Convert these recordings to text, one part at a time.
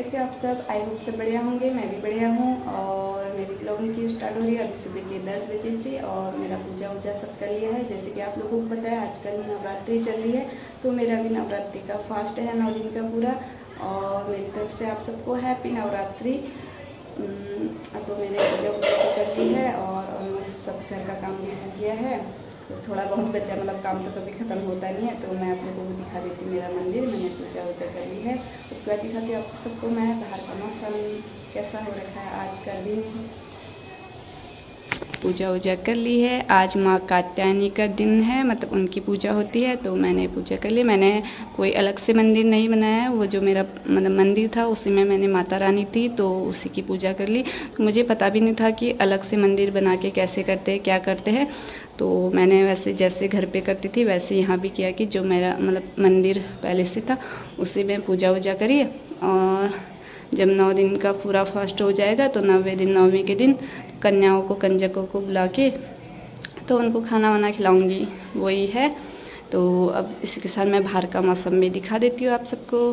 कैसे हो आप सब? आई होप सब बढ़िया होंगे। मैं भी बढ़िया हूँ और मेरी ब्लॉगिंग की स्टार्ट हो रही है अभी सुबह के 10 बजे से। और मेरा पूजा वूजा सब कर लिया है। जैसे कि आप लोगों को पता है आजकल नवरात्रि चल रही है, तो मेरा भी नवरात्रि का फास्ट है 9 दिन का पूरा। और मेरी तरफ से आप सबको हैप्पी नवरात्रि। तो मैंने पूजा वूजा तो कर ली है और ऑलमोस्ट सब घर का काम भी हो गया है। तो थोड़ा बहुत बच्चा, मतलब काम तो कभी ख़त्म होता नहीं है। तो मैं आप लोगों को दिखा देती हूँ मेरा मंदिर। मैंने पूजा वूजा कर ली है। उसके बाद दिखाती हूँ आप सबको मैं बाहर का मौसम कैसा हो रखा है आज का दिन। पूजा वूजा कर ली है। आज माँ कात्यायनी का दिन है, मतलब उनकी पूजा होती है, तो मैंने पूजा कर ली। मैंने कोई अलग से मंदिर नहीं बनाया है, वो जो मेरा मतलब मंदिर था उसी में मैंने माता रानी थी तो उसी की पूजा कर ली। तो मुझे पता भी नहीं था कि अलग से मंदिर बना के कैसे करते हैं, क्या करते हैं। तो मैंने वैसे जैसे घर पे करती थी वैसे यहाँ भी किया कि जो मेरा मतलब मंदिर पहले से था उसी में पूजा वूजा करी। और जब 9 दिन का पूरा फास्ट हो जाएगा तो 9वें दिन 9वीं के दिन कन्याओं को कंजकों को बुला के तो उनको खाना वाना खिलाऊंगी, वही है। तो अब इसके साथ मैं बाहर का मौसम भी दिखा देती हूँ आप सबको।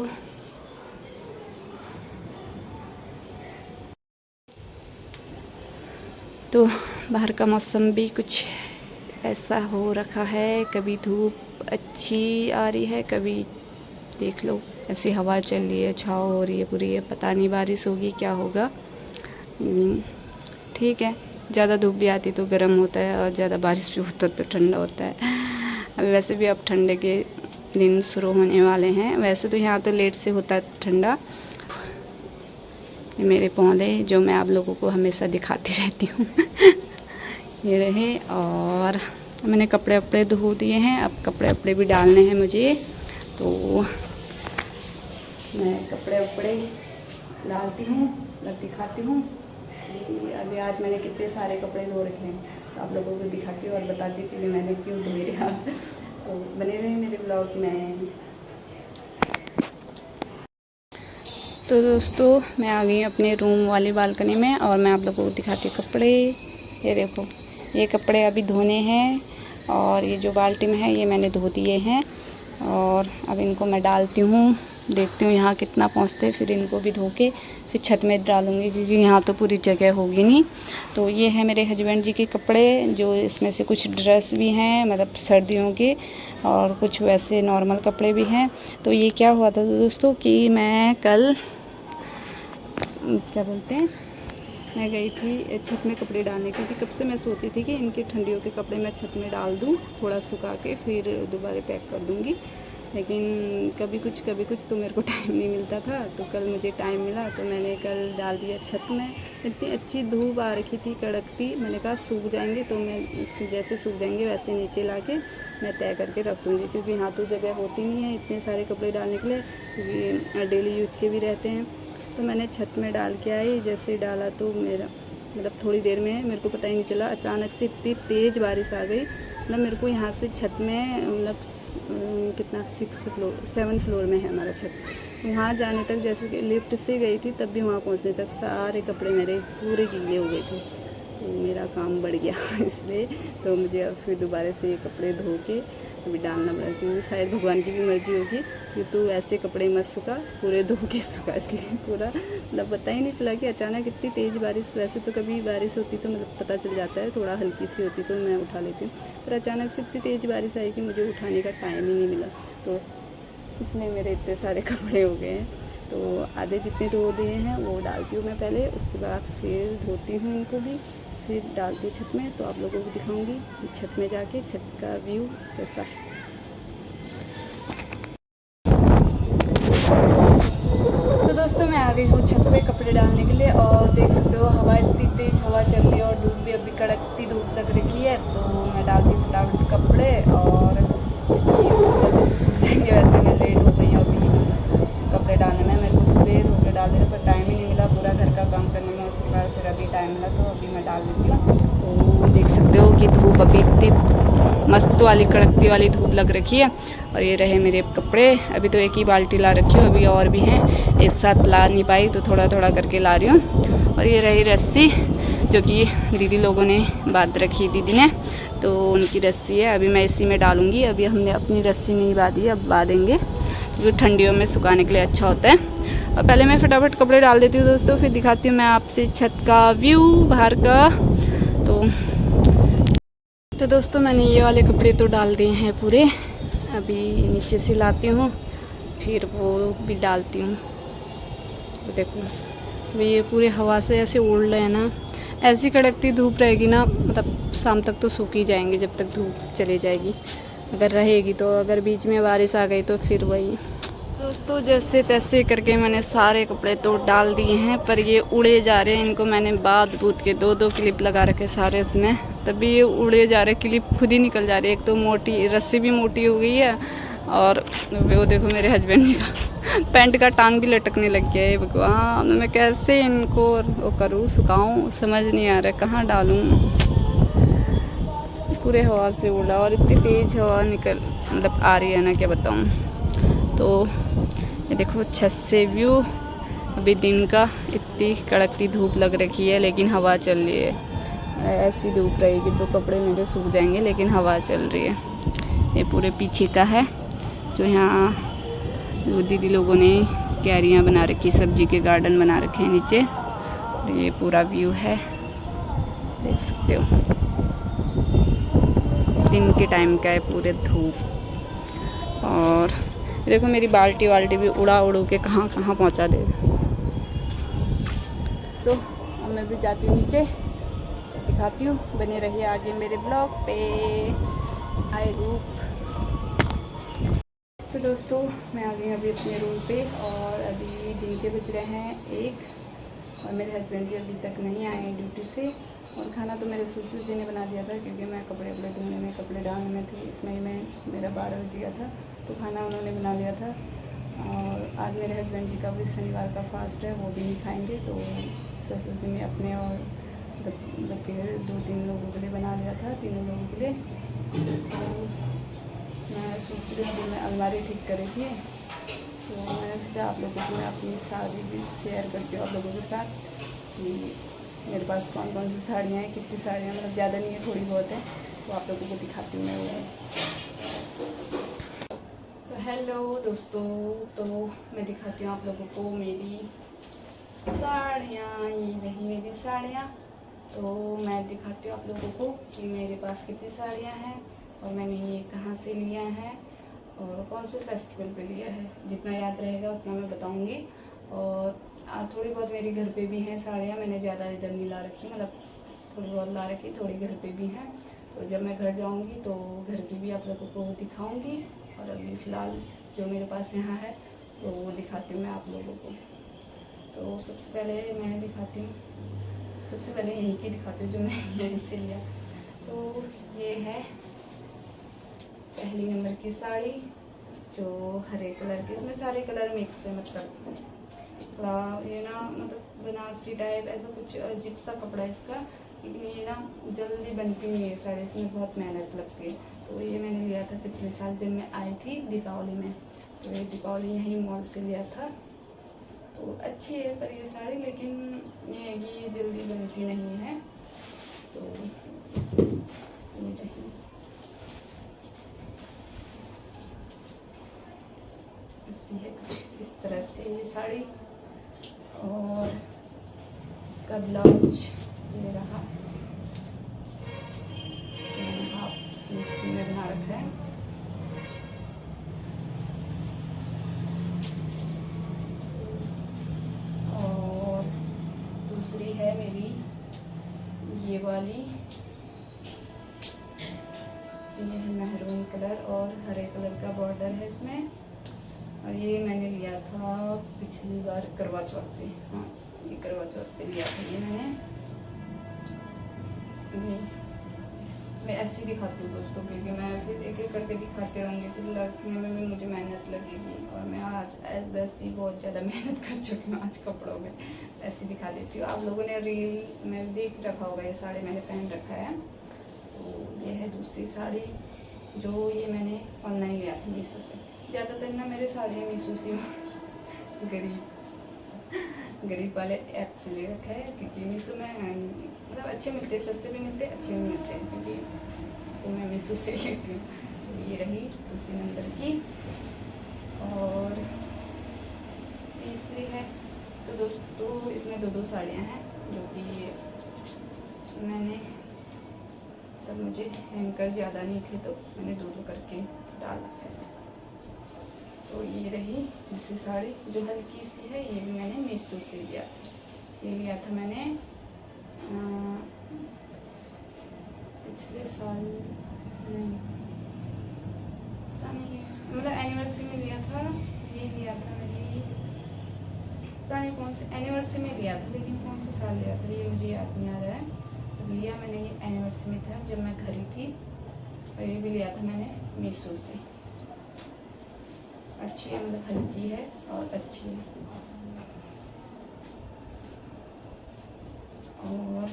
तो बाहर का मौसम भी कुछ ऐसा हो रखा है, कभी धूप अच्छी आ रही है, कभी देख लो ऐसी हवा चल रही है, छाँव हो रही है पूरी। है पता नहीं बारिश होगी क्या होगा। ठीक है, ज़्यादा धूप भी आती तो गर्म होता है और ज़्यादा बारिश भी होता तो ठंडा होता है। अभी वैसे भी अब ठंडे के दिन शुरू होने वाले हैं। वैसे तो यहाँ तो लेट से होता है ठंडा। ये मेरे पौधे जो मैं आप लोगों को हमेशा दिखाती रहती हूँ ये रहे। और मैंने कपड़े वपड़े धो दिए हैं, अब कपड़े वपड़े भी डालने हैं मुझे, तो मैं कपड़े वपड़े डालती हूँ, मतलब दिखाती हूँ कि अभी आज मैंने कितने सारे कपड़े धो रखे हैं। तो आप लोगों को दिखाती हूँ और बताती हूँ कि मैंने क्यों धोए यार। तो बने रहे मेरे ब्लॉग में। तो दोस्तों मैं आ गई अपने रूम वाली बालकनी में और मैं आप लोगों को दिखाती हूँ कपड़े। ये देखो, ये कपड़े अभी धोने हैं और ये जो बाल्टी में है ये मैंने धो दिए हैं। और अब इनको मैं डालती हूँ, देखती हूँ यहाँ कितना पहुँचते, फिर इनको भी धो के फिर छत में डालूँगी क्योंकि यहाँ तो पूरी जगह होगी नहीं। तो ये है मेरे हस्बैंड जी के कपड़े, जो इसमें से कुछ ड्रेस भी हैं मतलब सर्दियों के, और कुछ वैसे नॉर्मल कपड़े भी हैं। तो ये क्या हुआ था दोस्तों कि मैं कल क्या बोलते हैं, मैं गई थी छत में कपड़े डालने, क्योंकि कब से मैं सोची थी कि इनके ठंडियों के कपड़े मैं छत में डाल दूँ, थोड़ा सुखा के फिर दोबारा पैक कर दूँगी। लेकिन कभी कुछ तो मेरे को टाइम नहीं मिलता था। तो कल मुझे टाइम मिला तो मैंने कल डाल दिया छत में। इतनी अच्छी धूप आ रखी थी कड़कती, मैंने कहा सूख जाएंगे तो मैं जैसे सूख जाएंगे वैसे नीचे ला के मैं तय करके रख दूँगी, क्योंकि यहाँ तो जगह होती नहीं है इतने सारे कपड़े डालने के लिए, क्योंकि डेली यूज के भी रहते हैं। तो मैंने छत में डाल के आई। जैसे डाला तो मेरा मतलब थोड़ी देर में मेरे को पता ही नहीं चला, अचानक से इतनी तेज़ बारिश आ गई। मतलब मेरे को यहाँ से छत में मतलब कितना 7 फ्लोर में है हमारा छत। तो वहाँ जाने तक जैसे कि लिफ्ट से गई थी तब भी वहाँ पहुँचने तक सारे कपड़े मेरे पूरे गीले हो गए थे। तो मेरा काम बढ़ गया इसलिए तो मुझे अब फिर दोबारा से ये कपड़े धो के अभी डालना पड़ा, क्योंकि शायद भगवान की भी मर्जी होगी कि तू ऐसे कपड़े मत सुखा, पूरे धो के सुखा। इसलिए पूरा मतलब पता ही नहीं चला कि अचानक इतनी तेज़ बारिश। वैसे तो कभी बारिश होती तो मतलब पता चल जाता है, थोड़ा हल्की सी होती तो मैं उठा लेती हूँ, पर अचानक से इतनी तेज़ बारिश आई कि मुझे उठाने का टाइम ही नहीं मिला। तो इसमें मेरे इतने सारे कपड़े हो गए हैं। तो आधे जितने धो दिए हैं वो डालती हूँ मैं पहले, उसके बाद फिर धोती हूँ इनको भी, फिर डालती हूँ छत में। तो आप लोगों को दिखाऊंगी कि छत में जाके छत का व्यू कैसा है। तो दोस्तों मैं आ गई हूँ छत पे कपड़े डालने के लिए और देख सकते हो हवा इतनी तेज़ हवा चल रही है और धूप भी अभी कड़कती धूप लग रखी है। तो मैं डालती हूँ फटाफट कपड़े और जल्दी से सूख जाएंगे। वैसे मैं लेट हो गई हूँ अभी कपड़े डालने में, मेरे को सुबह धो के डाल देता पर टाइम ही नहीं मिला पूरा घर का काम करने में। उसके बाद फिर अभी टाइम मिला तो अभी मैं डाल देती हूँ। तो देख सकते हो कि धूप अभी इतनी मस्त वाली कड़कती वाली धूप लग रखी है। और ये रहे मेरे कपड़े। अभी तो एक ही बाल्टी ला रखी हूँ, अभी और भी हैं, एक साथ ला नहीं पाई तो थोड़ा थोड़ा करके ला रही हूँ। और ये रही रस्सी जो कि दीदी लोगों ने बांध रखी, दीदी ने, तो उनकी रस्सी है। अभी मैं इसी में डालूँगी। अभी हमने अपनी रस्सी नहीं बांधी, अब बांधेंगे क्योंकि ठंडियों में सुखाने के लिए अच्छा होता है। और पहले मैं फटाफट कपड़े डाल देती हूँ दोस्तों, फिर दिखाती हूँ मैं आपसे छत का व्यू बाहर का। तो दोस्तों मैंने ये वाले कपड़े तो डाल दिए हैं पूरे, अभी नीचे से लाती हूँ फिर वो भी डालती हूँ। तो देखो भाई ये पूरे हवा से ऐसे उड़ रहे हैं ना, ऐसी कड़कती धूप रहेगी ना, मतलब शाम तक तो सूख ही जाएंगे जब तक धूप चली जाएगी, अगर रहेगी तो। अगर बीच में बारिश आ गई तो फिर वही। दोस्तों जैसे तैसे करके मैंने सारे कपड़े तो डाल दिए हैं, पर ये उड़े जा रहे हैं। इनको मैंने बांध बूध के 2-2 क्लिप लगा रखे सारे इसमें, तभी ये उड़े जा रहे, क्लिप खुद ही निकल जा रही है। एक तो मोटी रस्सी भी मोटी हो गई है, और वो देखो मेरे हस्बैंड जी का पैंट का टांग भी लटकने लग गया है। भगवान मैं कैसे इनको वो करूँ, सुखाऊँ, समझ नहीं आ रहा कहाँ डालूँ। पूरे हवा से उड़ा, और इतनी तेज़ हवा निकल मतलब आ रही है ना, क्या बताऊँ। तो ये देखो छत से व्यू, अभी दिन का इतनी कड़कती धूप लग रखी है, लेकिन हवा चल रही है। ऐसी धूप रहेगी तो कपड़े मेरे सूख जाएंगे, लेकिन हवा चल रही है। ये पूरे पीछे का है, जो यहाँ वो दीदी लोगों ने क्यारियाँ बना रखी, सब्जी के गार्डन बना रखे हैं नीचे। तो ये पूरा व्यू है, देख सकते हो। दिन के टाइम का है, पूरे धूप। और देखो मेरी बाल्टी वाल्टी भी उड़ा उड़ू के कहाँ कहाँ पहुँचा दे। तो अब मैं भी जाती हूँ नीचे, दिखाती हूँ, बने रहिए आगे मेरे ब्लॉग पे। आए रूप। तो दोस्तों मैं आ गई अभी अपने रूम पे, और अभी दिन के बज रहे हैं 1, और मेरे हस्बैंड जी अभी तक नहीं आए हैं ड्यूटी से। और खाना तो मेरे ससुर जी ने बना दिया था, क्योंकि मैं कपड़े वपड़े धोने में, कपड़े डालने में थी, इसमें मैं मेरा 12 बज गया था, तो खाना उन्होंने बना लिया था। और आज मेरे हस्बैंड जी का भी शनिवार का फास्ट है, वो भी नहीं खाएंगे, तो ससुर जी ने अपने और बच्चे 2-3 लोगों के लिए बना लिया था, तीनों लोगों के लिए। तो मैं सोच रही थी, मैं अलमारी ठीक करी थी, तो मैंने सोचा आप लोगों को मैं अपनी साड़ी भी शेयर करती हूँ आप लोगों के साथ, कि मेरे पास कौन कौन सी साड़ियाँ हैं, कितनी साड़ियाँ, मतलब ज़्यादा नहीं है, थोड़ी बहुत है, तो आप लोगों को दिखाती हूँ मैं वो। तो हेलो दोस्तों, तो मैं दिखाती हूँ आप लोगों को मेरी साड़ियाँ। ये रही मेरी साड़ियाँ। तो मैं दिखाती हूँ आप लोगों को कि मेरे पास कितनी साड़ियाँ हैं, और मैंने ये कहाँ से लिया है, और कौन से फेस्टिवल पे लिया है। जितना याद रहेगा उतना मैं बताऊँगी। और थोड़ी बहुत मेरे घर पे भी हैं साड़ियाँ, मैंने ज़्यादा इधर नहीं ला रखी, मतलब थोड़ी बहुत ला रखी, थोड़ी घर पे भी हैं। तो जब मैं घर जाऊँगी तो घर की भी आप लोगों को दिखाऊँगी। और अभी फ़िलहाल जो मेरे पास यहाँ है तो वो दिखाती हूँ मैं आप लोगों को। तो सबसे पहले मैं दिखाती हूँ, सबसे पहले यहीं की दिखाती हूँ जो मैं यहीं से लिया। तो ये है पहली नंबर की साड़ी, जो हरे कलर की, इसमें सारे कलर मिक्स है, मतलब थोड़ा ये ना, मतलब बनारसी टाइप ऐसा कुछ अजीब सा कपड़ा है इसका, लेकिन ये ना जल्दी बनती नहीं है साड़ी, इसमें बहुत मेहनत लगती है। तो ये मैंने लिया था पिछले साल जब मैं आई थी दीपावली में, तो ये दीपावली यहीं मॉल से लिया था। तो अच्छी है पर ये साड़ी, लेकिन ये है कि ये जल्दी बनती नहीं है। तो ये रही, ऐसी है इस तरह से ये साड़ी। और इसका ब्लाउज ये रहा, हाफ स्लीव में बना रखा है। और दूसरी है मेरी ये वाली, ये है मेहरून कलर और हरे कलर का बॉर्डर है इसमें। और ये मैंने लिया था पिछली बार करवा चौथ पे, हाँ ये करवा चौथ पे लिया था ये मैंने। मैं ऐसे ही दिखाती हूँ दोस्तों, क्योंकि मैं फिर एक एक करके दिखाते रहूँगी, फिर रखने में भी मुझे मेहनत लगेगी, और मैं आज वैसे ही बहुत ज़्यादा मेहनत कर चुकी हूँ आज कपड़ों में, ऐसे दिखा देती हूँ। आप लोगों ने रील में देख रखा होगा, ये साड़ी मैंने पहन रखा है। तो ये है दूसरी साड़ी, जो ये मैंने ऑनलाइन लिया था मीशो से। ज़्यादातर ना मेरे साड़ियाँ मीशो से गरीब वाले ऐप से ले रखा है, क्योंकि मीशो में मतलब अच्छे मिलते हैं, सस्ते भी मिलते हैं, अच्छे भी मिलते हैं, क्योंकि तो मैं मीशो से लेती हूँ। तो ये रही दूसरी नंबर की। और तीसरी है। तो दोस्तों इसमें दो साड़ियाँ हैं जो कि मैंने, तब मुझे हैंकर ज़्यादा नहीं थे तो मैंने दो करके डाला है। तो ये रही दूसरी साड़ी जो हल्की सी है, ये भी मैंने मीशो से लिया था। ये लिया था मैंने पिछले साल, नहीं पता नहीं, मतलब एनिवर्सरी में लिया था। ये लिया था मेरी, पता नहीं कौन से एनिवर्सरी में लिया था, लेकिन कौन सा साल लिया था ये मुझे याद नहीं आ रहा है। तो लिया मैंने ये एनिवर्सरी में था जब मैं घरी थी। और ये भी लिया था मैंने मीशो से। अच्छी है, मतलब हल्की है और अच्छी है। और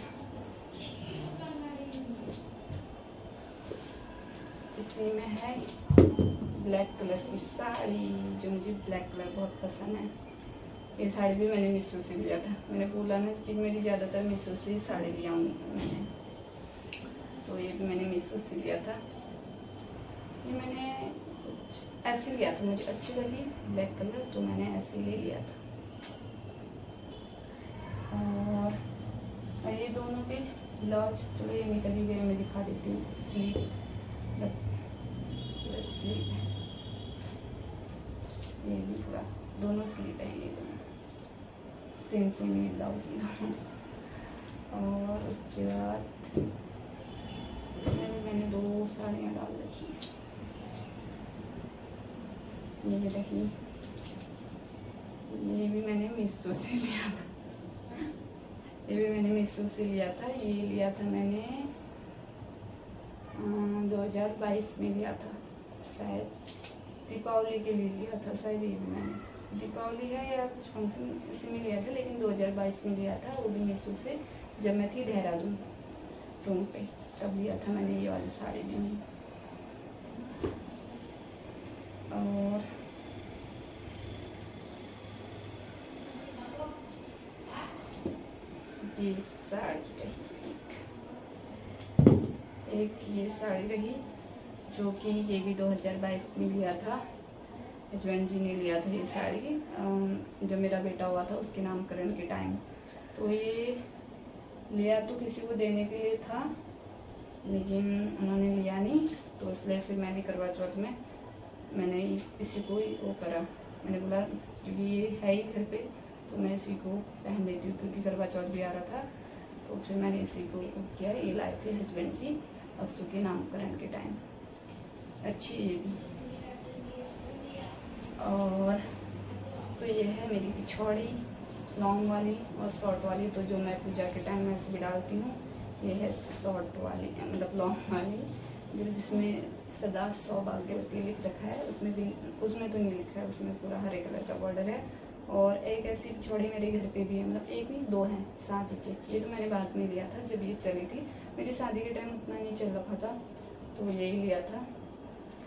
इसी में है ब्लैक कलर की साड़ी, जो मुझे ब्लैक कलर बहुत पसंद है। ये साड़ी भी मैंने मीशो से लिया था। मैंने बोला ना कि मेरी ज़्यादातर मीशो से ही साड़ी लिया हूँ मैंने, तो ये भी मैंने मीशो से लिया था। ये मैंने ऐसे लिया था, मुझे अच्छी लगी ब्लैक कलर, तो मैंने ऐसे ले लिया था। और ये दोनों के ब्लाउज, चलो ये निकल ही गए, मैं दिखा देती हूँ। स्लीव ये भी पूरा दोनों स्लीव है, ये दोनों सेम ही ब्लाउज ये दोनों। और उसके बाद इसमें भी मैंने दो साड़ियाँ डाल रखी हैं। ये रही, ये भी मैंने मीशो से लिया था। ये भी मैंने मीशो से लिया था। ये लिया था मैंने 2022 में लिया था, शायद दीपावली के लिए लिया था शायद। ये भी मैंने दीपावली है या कुछ फंक्शन इसी में लिया था, लेकिन 2022 में लिया था, वो भी मीशो से, जब मैं थी देहरादून रूम पे, तब लिया था मैंने ये वाली साड़ी भी। और ये साड़ी रही, एक ये साड़ी रही जो कि ये भी 2022 में लिया था। हस्बैंड जी ने लिया था ये साड़ी जब मेरा बेटा हुआ था, उसके नामकरण के टाइम। तो ये लिया तो किसी को देने के लिए था, लेकिन उन्होंने लिया नहीं, तो इसलिए फिर मैंने करवा चौथ में मैंने इसी को वो करा। मैंने बोला क्योंकि ये है ही घर पे, तो मैं इसी को पहन लेती हूँ, क्योंकि करवा चौथ भी आ रहा था। तो फिर मैंने इसी को किया। ये लाए थे हस्बैंड जी अक्सू के नामकरण के टाइम। अच्छी ये भी। और तो ये है मेरी पिछौड़ी, लॉन्ग वाली और शॉर्ट वाली। तो जो मैं पूजा के टाइम में भी डालती हूँ, ये है शॉर्ट वाली, मतलब लॉन्ग वाली, जो जिसमें सदा सौभाग्यवती लिख रखा है। उसमें भी, उसमें तो नहीं लिखा है, उसमें पूरा हरे कलर का बॉर्डर है। और एक ऐसी पिछौड़ी मेरे घर पे भी है, मतलब एक नहीं दो हैं शादी के। ये तो मैंने बाद में लिया था, जब ये चली थी। मेरी शादी के टाइम उतना नहीं चल रखा था, तो यही लिया था,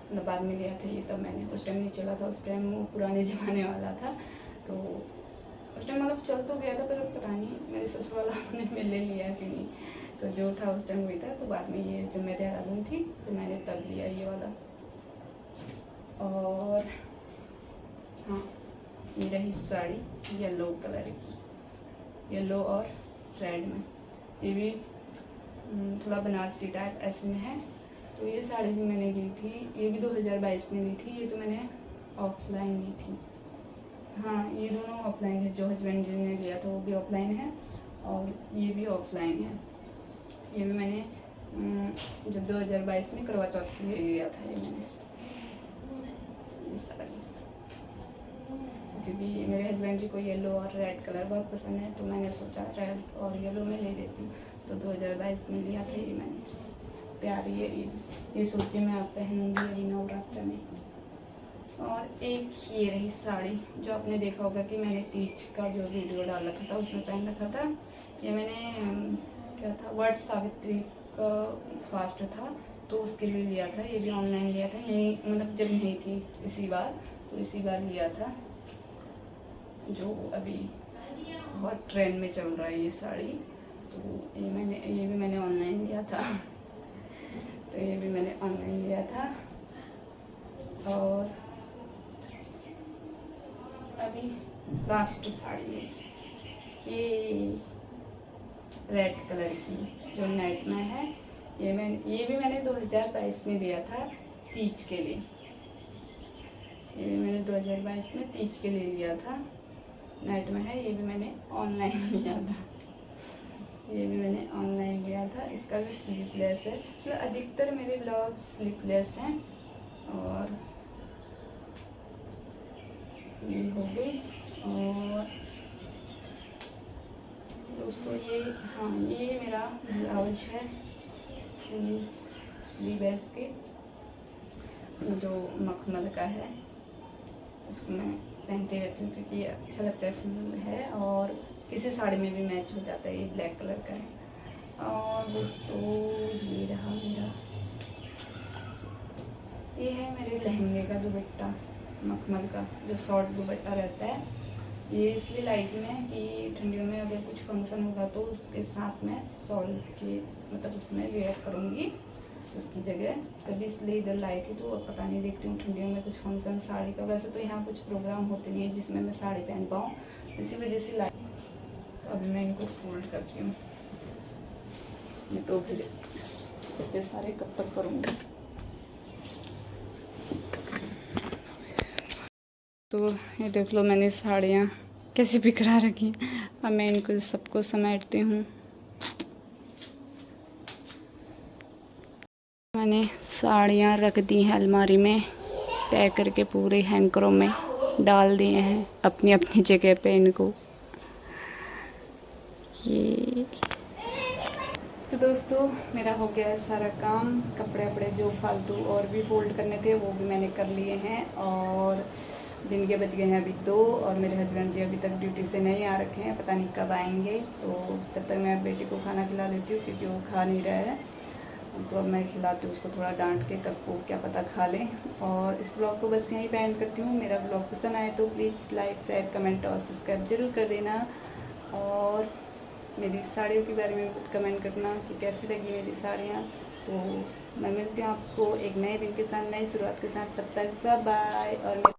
मतलब बाद में लिया था ये। तब मैंने, उस टाइम नहीं चला था, उस टाइम वो पुराने ज़माने वाला था। तो उस टाइम मतलब चल तो गया था, पर पता नहीं मेरे ससुर वाला ने मेरे लिया कि नहीं। तो जो था उस टाइम वही था। तो बाद में ये जब मैं देहरादून थी तो मैंने तब लिया ये वाला। और हाँ, ये रही साड़ी येलो कलर की, येलो और रेड में। ये भी थोड़ा बनारसी टाइप ऐसे में है। तो ये साड़ी भी मैंने ली थी, ये भी 2022 में ली थी। ये तो मैंने ऑफलाइन ली थी। हाँ, ये दोनों ऑफलाइन है। जो हस्बैंड जी ने लिया था वो भी ऑफलाइन है, और ये भी ऑफलाइन है। ये भी मैंने जब 2022 में करवा चौथ के लिए लिया था ये मैंने, ये साड़ी। क्योंकि मेरे हस्बैंड जी को येलो और रेड कलर बहुत पसंद है, तो मैंने सोचा रेड और येलो में ले लेती हूँ। तो 2022 में लिया था ये मैंने। प्यारी है ये सोची मैं अब पहनूंगी अभी नवरात्र में। और एक ये रही साड़ी, जो आपने देखा होगा कि मैंने तीज का जो वीडियो डाल रखा था उसमें पहन रखा था। ये मैंने क्या था, वट सावित्री का फास्ट था, तो उसके लिए लिया था। ये भी ऑनलाइन लिया था, यही मतलब जब यही थी इसी बार, तो इसी बार लिया था। जो अभी बहुत ट्रेंड में चल रहा है ये साड़ी। तो ये भी मैंने ऑनलाइन लिया था। तो ये भी मैंने ऑनलाइन लिया था। और अभी लास्ट साड़ी में ये रेड कलर की जो नेट में है। ये भी मैंने 2022 में लिया था तीज के लिए। ये भी मैंने 2022 में तीज के लिए लिया था, नेट में है। ये भी मैंने ऑनलाइन लिया था, ये भी मैंने ऑनलाइन लिया था। इसका भी स्लीवलेस है। तो अधिकतर मेरे ब्लाउज स्लीवलेस हैं। और ये हो गई। और दोस्तों ये, हाँ, ये मेरा ब्लाउज है फुल स्लीवलेस के, जो मखमल का है। उसको मैं पहनते रहती हूँ क्योंकि ये अच्छा लगता है, फुल है और किसी साड़ी में भी मैच हो जाता है। ये ब्लैक कलर का है। और दोस्तों ये रहा मेरा, ये है मेरे लहंगे का दुपट्टा मखमल का, जो शॉर्ट दुपट्टा रहता है। ये इसलिए लाइट में है कि ठंडियों में अगर कुछ फंक्शन होगा तो उसके साथ में शॉल के मतलब उसमें वेयर करूँगी उसकी जगह, तभी इसलिए इधर लाई थी। तो अब पता नहीं, देखती हूँ ठंडियों में कुछ फंक्शन साड़ी का। वैसे तो यहाँ कुछ प्रोग्राम होते नहीं है जिसमें मैं साड़ी पहन पाऊँ, इसी वजह से लाई। तो अभी मैं इनको फोल्ड करती हूँ, नहीं तो फिर इतने सारे कब तक करूँगी। तो ये देख लो मैंने साड़ियाँ कैसी बिखरा रखी। अब मैं इनको सबको समेटती हूँ। मैंने साड़ियाँ रख दी हैं अलमारी में, तय करके पूरे हैंकरों में डाल दिए हैं अपनी अपनी जगह पे इनको। ये तो दोस्तों मेरा हो गया है सारा काम। कपड़े वपड़े जो फालतू और भी फोल्ड करने थे वो भी मैंने कर लिए हैं। और दिन के बज गए हैं अभी 2 और मेरे हस्बैंड जी अभी तक ड्यूटी से नहीं आ रखे हैं, पता नहीं कब आएंगे। तो तब तक मैं बेटी को खाना खिला लेती हूँ क्योंकि वो खा नहीं रहा है। तो अब मैं खिलाती हूँ उसको थोड़ा डांट के, तब वो क्या पता खा लें। और इस ब्लॉग को बस यहीं पे एंड करती हूँ। मेरा ब्लॉग पसंद आए तो प्लीज़ लाइक शेयर कमेंट और सब्सक्राइब जरूर कर देना। और मेरी साड़ियों के बारे में कुछ कमेंट करना कि कैसी लगी मेरी साड़ियाँ। तो मैं मिलती हूँ आपको एक नए दिन के साथ, नई शुरुआत के साथ। तब तक बाय बाय। और